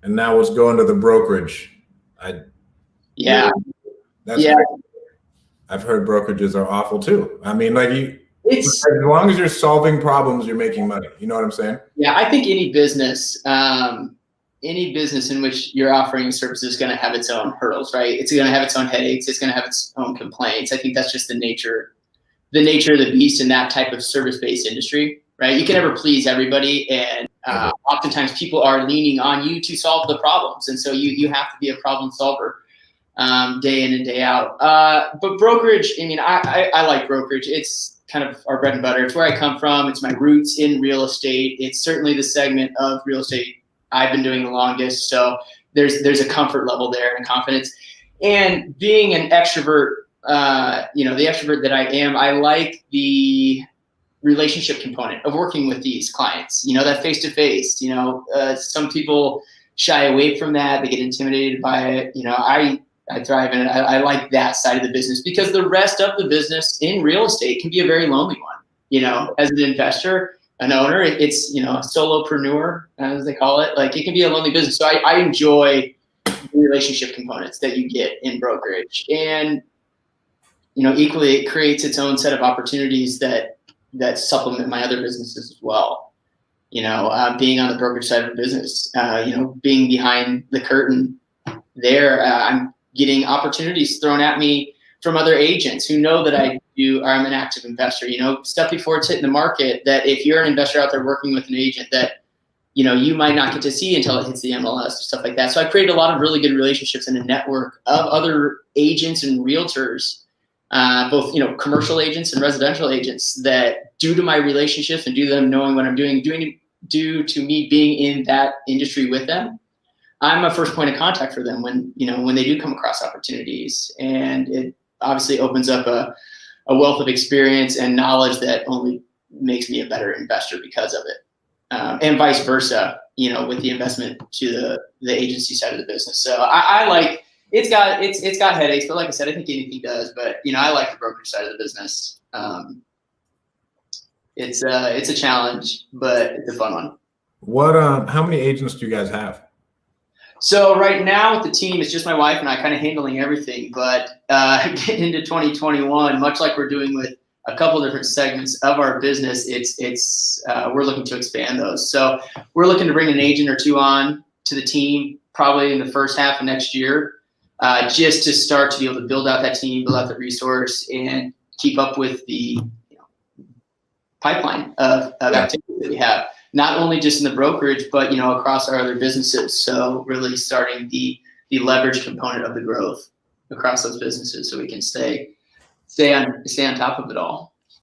and now it's going to the brokerage. Yeah. That's yeah. crazy. I've heard brokerages are awful too. I mean, like as long as you're solving problems, you're making money. You know what I'm saying? Yeah, I think any business in which you're offering services is going to have its own hurdles, right? It's going to have its own headaches. It's going to have its own complaints. I think that's just the nature of the beast in that type of service-based industry, right? You can never please everybody, and oftentimes people are leaning on you to solve the problems, and so you have to be a problem solver day in and day out. But brokerage, I mean, I like brokerage. It's kind of our bread and butter. It's where I come from. It's my roots in real estate. It's certainly the segment of real estate I've been doing the longest. So there's a comfort level there and confidence. And being an extrovert, the extrovert that I am, I like the relationship component of working with these clients, that face-to-face. Some people shy away from that. They get intimidated by it. I thrive in it. I like that side of the business because the rest of the business in real estate can be a very lonely one. As an investor, an owner, it's, a solopreneur, as they call it. Like, it can be a lonely business. So I enjoy the relationship components that you get in brokerage. And, equally, it creates its own set of opportunities that supplement my other businesses as well. Being on the brokerage side of the business, being behind the curtain there, I'm getting opportunities thrown at me from other agents who know that I'm an active investor, stuff before it's hitting the market, that if you're an investor out there working with an agent that, you might not get to see until it hits the MLS or stuff like that. So I created a lot of really good relationships and a network of other agents and realtors, both, commercial agents and residential agents, that due to my relationships and due to them knowing what I'm doing, due to me being in that industry with them, I'm a first point of contact for them when they do come across opportunities. And it obviously opens up a wealth of experience and knowledge that only makes me a better investor because of it. And vice versa, with the investment to the agency side of the business. So I like, it's got headaches, but like I said, I think anything does, but I like the brokerage side of the business. It's a challenge, but it's a fun one. How many agents do you guys have? So right now with the team, it's just my wife and I kind of handling everything, but getting into 2021, much like we're doing with a couple different segments of our business, we're looking to expand those. So we're looking to bring an agent or two on to the team, probably in the first half of next year, just to start to be able to build out that team, build out the resource, and keep up with the pipeline of activity that we have. Not only just in the brokerage, but across our other businesses. So really starting the leverage component of the growth across those businesses, so we can stay on top of it all.